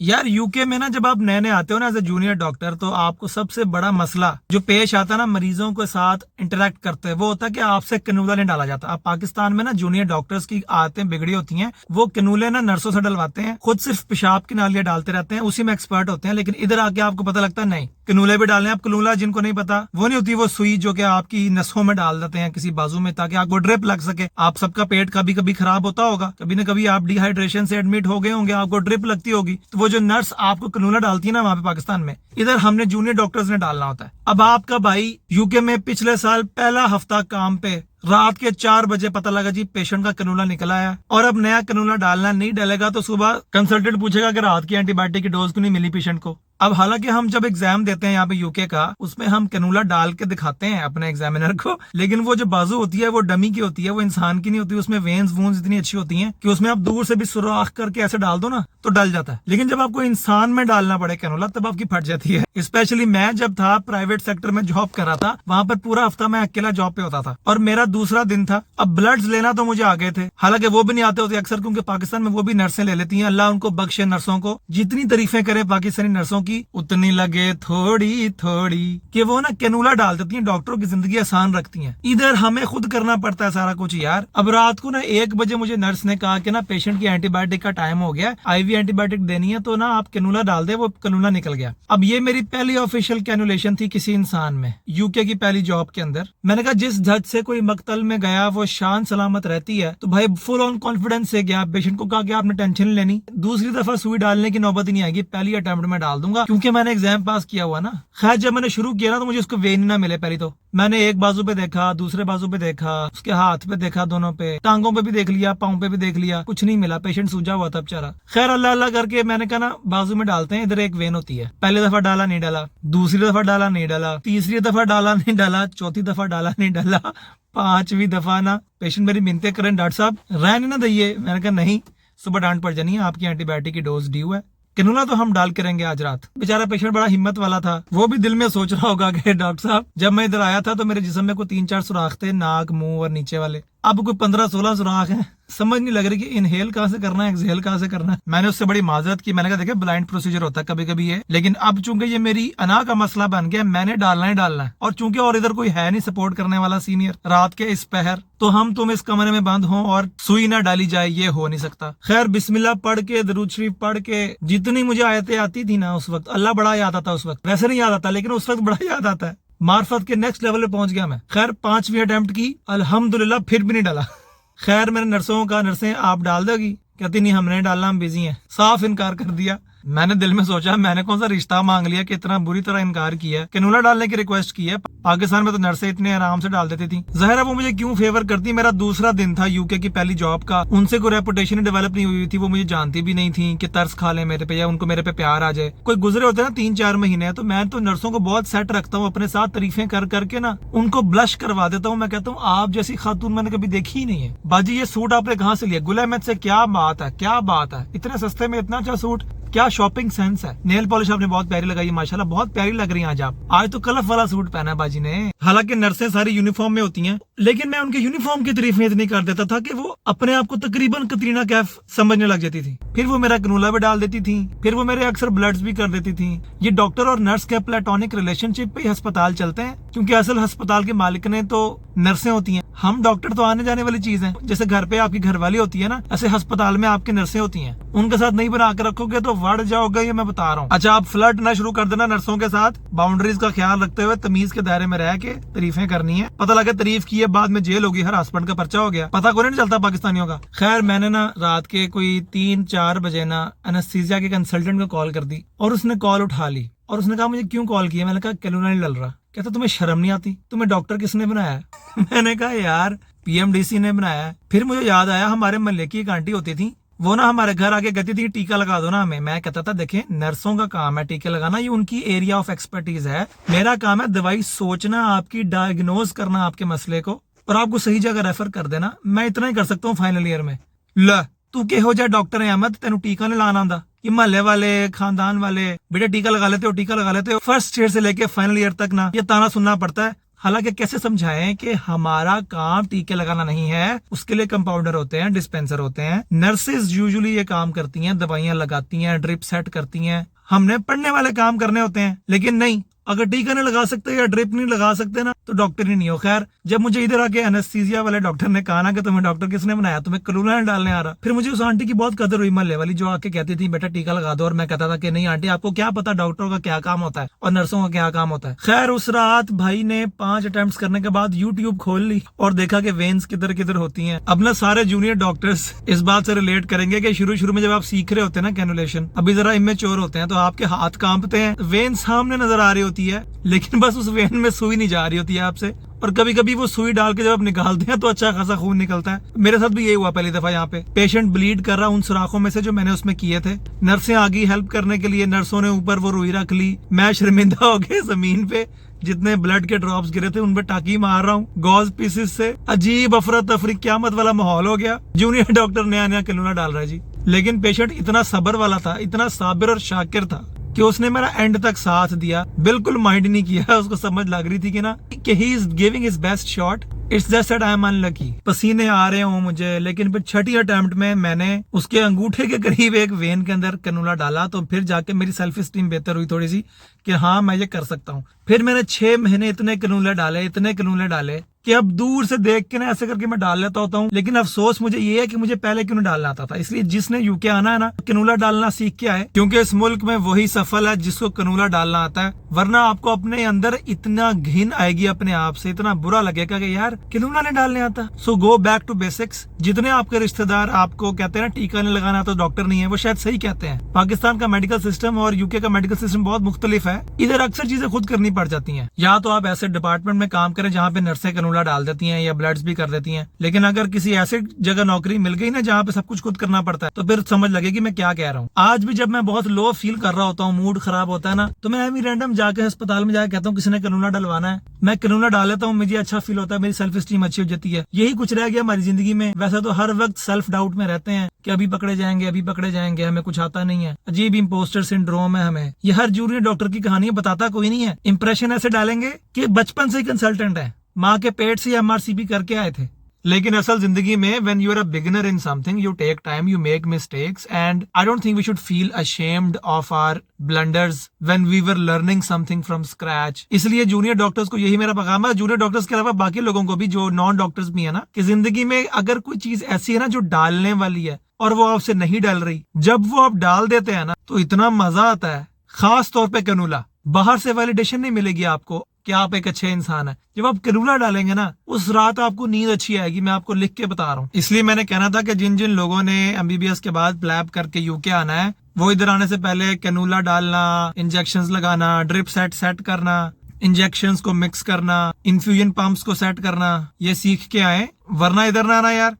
यार यूके में ना जब आप नए नए आते हो ना एज ए जूनियर डॉक्टर, तो आपको सबसे बड़ा मसला जो पेश आता है ना मरीजों के साथ इंटरेक्ट करते हैं, वो होता है कि आपसे कनूला नहीं डाला जाता। अब पाकिस्तान में ना जूनियर डॉक्टर्स की आदतें बिगड़ी होती हैं, वो कनूले ना नर्सों से डलवाते हैं, खुद सिर्फ पेशाब की नालियां डालते रहते हैं, उसी में एक्सपर्ट होते हैं। लेकिन इधर आके आपको पता लगता है नहीं, कनूले भी डालने। अब कनूला जिनको नहीं पता, वो नहीं होती वो सुई जो कि आपकी नसों में डाल देते हैं किसी बाजू में, ताकि आपको ड्रिप लग सके। आप सबका पेट कभी कभी खराब होता होगा, कभी ना कभी आप डिहाइड्रेशन से एडमिट हो गए होंगे, आपको ड्रिप लगती होगी, तो वो जो नर्स आपको कनूला डालती है ना वहां पे पाकिस्तान में, इधर हमने जूनियर डॉक्टर्स ने डालना होता है। अब आपका भाई यूके में पिछले साल पहला हफ्ता काम पे, रात के 4 बजे पता लगा जी पेशेंट का कनूला निकला है, और अब नया कनूला डालना नहीं डालेगा तो सुबह कंसल्टेंट पूछेगा कि रात की एंटीबायोटिक की डोज क्यों नहीं मिली पेशेंट को। अब हालांकि हम जब एग्जाम देते हैं यहाँ पे यूके का, उसमें हम कनूला डाल के दिखाते हैं अपने एग्जामिनर को, लेकिन वो जो बाजू होती है वो डमी की होती है, वो इंसान की नहीं होती। उसमें वेन्स वून्स इतनी अच्छी होती हैं कि उसमें आप दूर से भी सुराख करके ऐसे डाल दो ना तो डल जाता है। लेकिन जब आपको इंसान में डालना पड़े कनूला, तब आपकी फट जाती है। स्पेशली मैं जब था प्राइवेट सेक्टर में जॉब कर रहा था, वहां पर पूरा हफ्ता मैं अकेला जॉब पे होता था और मेरा दूसरा दिन था। अब ब्लड्स लेना तो मुझे आ गए थे, हालांकि वो भी नहीं आते होते अक्सर, क्योंकि पाकिस्तान में वो भी नर्सें ले लेती हैं। अल्लाह उनको बख्शे नर्सों को, जितनी तारीफें करे पाकिस्तानी नर्सों की उतनी लगे थोड़ी थोड़ी, कि वो ना कैनूला डाल देती हैं, डॉक्टरों की जिंदगी आसान रखती हैं। इधर हमें खुद करना पड़ता है सारा कुछ यार। अब रात को ना 1 बजे मुझे नर्स ने कहा कि ना पेशेंट की एंटीबायोटिक का टाइम हो गया, आईवी एंटीबायोटिक देनी है, तो ना आप कैनूला डाल दे। वो कैनूला निकल गया। अब ये मेरी पहली ऑफिशियल कैनुलेशन थी किसी इंसान में, यूके की पहली जॉब के अंदर। मैंने कहा जिस झट से कोई मकतल में गया वो शान सलामत रहती है, तो भाई फुल ऑन कॉन्फिडेंस से गया। पेशेंट को कहा कि आपने टेंशन नहीं लेनी, दूसरी दफा सुई डालने की नौबत ही नहीं आएगी, पहली अटेम्प्ट में डाल दूंगा, क्योंकि मैंने एग्जाम पास किया हुआ ना। खैर जब मैंने शुरू किया ना तो मुझे उसको वेन ना मिले। पहले तो मैंने एक बाजू पे देखा, दूसरे बाजू पे देखा, उसके हाथ पे देखा, दोनों पे, टांगों पे भी देख लिया, पाँव पे भी देख लिया, कुछ नहीं मिला। पेशेंट सूजा हुआ था बेचारा। खैर अल्लाह अल्लाह करके मैंने कहा ना बाजू में डालते हैं, इधर एक वेन होती है। पहली दफा डाला नहीं डाला, दूसरी दफा डाला नहीं डाला, तीसरी दफा डाला नहीं डाला, चौथी दफा डाला नहीं डाला, 5वीं दफा ना पेशेंट मेरी मिन्नतें करें, डॉक्टर साहब रहने ना दइए। मैंने कहा नहीं, सुबह डांट पड़ जानी है, आपकी एंटीबायोटिक की डोज ड्यू है, कैनूला तो हम डाल के रहेंगे आज रात। बेचारा पेशेंट बड़ा हिम्मत वाला था, वो भी दिल में सोच रहा होगा कि डॉक्टर साहब जब मैं इधर आया था तो मेरे जिस्म में कोई 3-4 सुराख थे, नाक, मुंह और नीचे वाले, अब कोई 15-16 सुराख हैं। समझ नहीं लग रही कि इनहेल कहाँ से करना है, एक्सहेल कहाँ से करना है। मैंने उससे बड़ी माजरत की, मैंने कहा देखिए ब्लाइंड प्रोसीजर होता है कभी कभी ये, लेकिन अब चूंकि ये मेरी अना का मसला बन गया, मैंने डालना ही डालना है। और चूंकि और इधर कोई है नहीं सपोर्ट करने वाला सीनियर रात के इस पहर, तो हम तुम इस कमरे में बंद हो और सुई ना डाली जाए, ये हो नहीं सकता। खैर बिस्मिल्लाह पढ़ के, दरूद शरीफ पढ़ के, जितनी मुझे आयतें आती थी ना उस वक्त, अल्लाह बड़ा याद आता उस वक्त। वैसे नहीं याद आता, लेकिन उस वक्त बड़ा याद आता है। मार्फत के नेक्स्ट लेवल पे पहुंच गया मैं। खैर 5वीं अटेम्प्ट की, अल्हम्दुलिल्लाह फिर भी नहीं डाला। खैर मैंने नर्सों का, नर्सें आप डाल दोगी? कहती नहीं हमने डालना, हम बिजी हैं। साफ इनकार कर दिया। मैंने दिल में सोचा मैंने कौन सा रिश्ता मांग लिया कि इतना बुरी तरह इनकार किया है। कैनूला डालने की रिक्वेस्ट की है। पाकिस्तान में तो नर्सें इतने आराम से डाल देती थी, ज़ाहिर है वो मुझे क्यों फेवर करती। मेरा दूसरा दिन था यूके की पहली जॉब का, उनसे कोई रेपुटेशन डेवलप नहीं हुई थी, वो मुझे जानती भी नहीं थी कि तरस खा ले मेरे पे या उनको मेरे पे प्यार आ जाए। कोई गुजरे होते ना 3-4 महीने, तो मैं तो नर्सों को बहुत सेट रखता हूँ अपने साथ, तारीफें कर करके ना उनको ब्लश करवा देता हूँ। मैं कहता हूँ आप जैसी खातून मैंने कभी देखी ही नहीं है। बाजी ये सूट आपने कहाँ से लिया? गुल अहमद से। क्या बात है, क्या बात है, इतने सस्ते में इतना अच्छा सूट, क्या शॉपिंग सेंस है। नेल पॉलिश आपने बहुत प्यारी लगाई है, माशाल्लाह बहुत प्यारी लग रही है आज आप। आज तो कलफ वाला सूट पहना है बाजी ने। हालांकि नर्सें सारी यूनिफॉर्म में होती हैं, लेकिन मैं उनके यूनिफॉर्म की तारीफ इतनी कर देता था कि वो अपने आप को तकरीबन कतरीना कैफ समझने लग जाती थी। फिर वो मेरा कनूला भी डाल देती थी, फिर वो मेरे अक्सर ब्लड्स भी कर देती थी। ये डॉक्टर और नर्स के प्लेटोनिक रिलेशनशिप पे अस्पताल चलते हैं, क्योंकि असल अस्पताल के मालिक ने तो नर्सें होती हैं। हम डॉक्टर तो आने जाने वाली चीज है, जैसे घर पे आपकी घरवाली होती है ना, ऐसे अस्पताल में आपकी नर्सें होती हैं। उनके साथ नहीं बना कर रखोगे तो वड़ जाओगे, ये मैं बता रहा हूँ। अच्छा आप फ्लर्ट ना शुरू कर देना नर्सों के साथ, बाउंड्रीज का ख्याल रखते हुए तमीज के दायरे में रह के तारीफें करनी है। पता लगे तारीफ की है बाद में जेल होगी, हरासमेंट का पर्चा हो गया, पता कोई नहीं चलता पाकिस्तानियों का। खैर मैंने ना रात के कोई 3-4 बजे ना एनेस्थीसिया के कंसल्टेंट को कॉल कर दी, और उसने कॉल उठा ली और उसने कहा मुझे क्यों कॉल किया? मैंने कहा कैनूला नहीं डल रहा। कहता तुम्हें शर्म नहीं आती? तुम्हें डॉक्टर किसने बनाया? मैंने कहा यार पीएमडीसी ने बनाया। फिर मुझे याद आया हमारे मोहल्ले की एक आंटी होती थी, वो ना हमारे घर आके कहती थी टीका लगा दो ना हमें। मैं कहता था देखें नर्सों का काम है टीके लगाना, ये उनकी एरिया ऑफ एक्सपर्टीज है। मेरा काम है दवाई सोचना, आपकी डायग्नोज करना आपके मसले को, और आपको सही जगह रेफर कर देना। मैं इतना ही कर सकता हूँ फाइनल ईयर में। ल तू किहो जा डॉक्टर है अहमद, तेनू टीका नहीं लाना आंदा? ये महल्ले वाले, खानदान वाले बेटा टीका लगा लेते हो, टीका लगा लेते हो। फर्स्ट ईयर से लेके फाइनल ईयर तक ना ये ताना सुनना पड़ता है, हालांकि कैसे समझाएं कि हमारा काम टीके लगाना नहीं है, उसके लिए कंपाउंडर होते हैं, डिस्पेंसर होते हैं, नर्सेज यूजुअली ये काम करती हैं, दवाइयां लगाती हैं, ड्रिप सेट करती हैं, हमने पढ़ने वाले काम करने होते हैं। लेकिन नहीं, अगर टीका नहीं लगा सकते या ड्रिप नहीं लगा सकते ना तो डॉक्टर ही नहीं हो। खैर, जब मुझे इधर आके एनेस्थीसिया वाले डॉक्टर ने कहा ना कि तुम्हें डॉक्टर किसने बनाया, तुम्हें कलूला डालने आ रहा, फिर मुझे उस आंटी की बहुत कदर हुई महल्ले वाली, जो आके कहती थी बेटा टीका लगा दो, और मैं कहता था कि नहीं आंटी, आपको क्या पता डॉक्टरों का क्या काम होता है और नर्सों का क्या काम होता है। खैर, उस रात भाई ने 5 अटेम्प्ट करने के बाद यूट्यूब खोल ली और देखा कि वेन्स किधर किधर होती हैं। अब ना सारे जूनियर डॉक्टर्स इस बात से रिलेट करेंगे कि शुरू में जब आप सीख रहे होते हैं ना कैनुलेशन, अभी जरा इमेच्योर होते हैं तो आपके हाथ कांपते हैं, वेन सामने नजर आ रही होती है, लेकिन बस उस वेन में सुई नहीं जा रही होती है आपसे, और कभी कभी वो सुई डाल के जब आप निकालते हैं तो अच्छा खासा खून निकलता है। मेरे साथ भी यही हुआ पहली दफा। यहाँ पे पेशेंट ब्लीड कर रहा उन सुराखों में से जो मैंने उसमें किए थे। नर्सें आ गई हेल्प करने के लिए, नर्सों ने ऊपर वो रुई रख ली, मैं शर्मिंदा हो गया जमीन पे, जितने ब्लड के ड्रॉप्स गिरे थे उन पे टाकी मार रहा हूँ गॉज पीसेस से। अजीब अफरा तफरी क़यामत वाला माहौल हो गया। जूनियर डॉक्टर नया नया कैनुला डाल रहा है जी, लेकिन पेशेंट इतना सब्र वाला था, इतना साबिर और शाकिर था कि उसने मेरा एंड तक साथ दिया, बिल्कुल माइंड नहीं किया। उसको समझ लग रही थी कि ना कि he is giving his best shot, it's just that I am unlucky. पसीने आ रहे हों मुझे, लेकिन फिर छठी अटेम्प्ट में मैंने उसके अंगूठे के करीब एक वेन के अंदर कैनुला डाला, तो फिर जाके मेरी सेल्फ स्टीम बेहतर हुई थोड़ी सी कि हाँ मैं ये कर सकता हूँ। फिर मैंने 6 महीने इतने कैनुले डाले कि अब दूर से देख के ना ऐसे करके मैं डाल लेता होता हूँ। लेकिन अफसोस मुझे ये है कि मुझे पहले क्यों नहीं डालना आता था। इसलिए जिसने यूके आना है ना, कैनुला डालना सीख के आए, क्योंकि इस मुल्क में वही सफल है जिसको कैनुला डालना आता है। वरना आपको अपने अंदर इतना घिन आएगी अपने आप से, इतना बुरा लगेगा कि यार कैनुला नहीं डालने आता। सो गो बैक टू बेसिक्स। जितने आपके रिश्तेदार आपको कहते हैं ना टीका नहीं लगाना तो डॉक्टर नहीं है, वो शायद सही कहते हैं। पाकिस्तान का मेडिकल सिस्टम और यूके का मेडिकल सिस्टम बहुत मुख्तलिफ है। इधर अक्सर चीजें खुद करनी पड़ जाती हैं। या तो आप ऐसे डिपार्टमेंट में काम करें जहाँ पे नर्सें कैनुला डाल देती हैं या ब्लड्स भी कर देती हैं। लेकिन अगर किसी ऐसे जगह नौकरी मिल गई ना जहाँ पे सब कुछ खुद करना पड़ता है, तो फिर समझ लगेगी मैं क्या कह रहा हूँ। आज भी जब मैं बहुत लो फील कर रहा होता हूँ, मूड खराब होता है ना, तो मैं अभी रैंडम जाके अस्पताल में जाके कहता हूँ किसी ने कैनुला डलवाना है, मैं कैनुला डाल लेता हूँ, मुझे अच्छा फील होता है, मेरी सेल्फ स्टीम अच्छी हो जाती है। यही कुछ रह गया हमारी जिंदगी में। वैसे तो हर वक्त सेल्फ डाउट में रहते हैं कि अभी पकड़े जाएंगे, हमें कुछ आता नहीं है, अजीब इम्पोस्टर सिंड्रोम है हमें। ये हर जूनियर डॉक्टर की कहानी बताता कोई नहीं है। इंप्रेशन ऐसे डालेंगे कि बचपन से ही कंसल्टेंट है, माँ के पेट से MRCP करके आए थे। लेकिन असल जिंदगी में when you are a beginner in something, you take time, you make mistakes, and I don't think we should feel ashamed of our blunders when we were learning something from scratch. इसलिए junior doctors को यही मेरा पैगाम है, junior doctors के अलावा बाकी लोगों को भी जो नॉन डॉक्टर्स भी है ना, कि जिंदगी में अगर कोई चीज ऐसी है ना जो डालने वाली है और वो आपसे नहीं डाल रही, जब वो आप डाल देते हैं ना तो इतना मजा आता है। खास तौर पे कैनुला, बाहर से वैलिडेशन नहीं मिलेगी आपको कि आप एक अच्छे इंसान है। जब आप कैनुला डालेंगे ना, उस रात आपको नींद अच्छी आएगी, मैं आपको लिख के बता रहा हूँ। इसलिए मैंने कहना था कि जिन जिन लोगों ने MBBS के बाद प्लैब करके यूके आना है, वो इधर आने से पहले कैनुला डालना, इंजेक्शंस लगाना, ड्रिप सेट करना, इंजेक्शंस को मिक्स करना, इन्फ्यूजन पंप्स को सेट करना, ये सीख के आए, वरना इधर ना आना यार।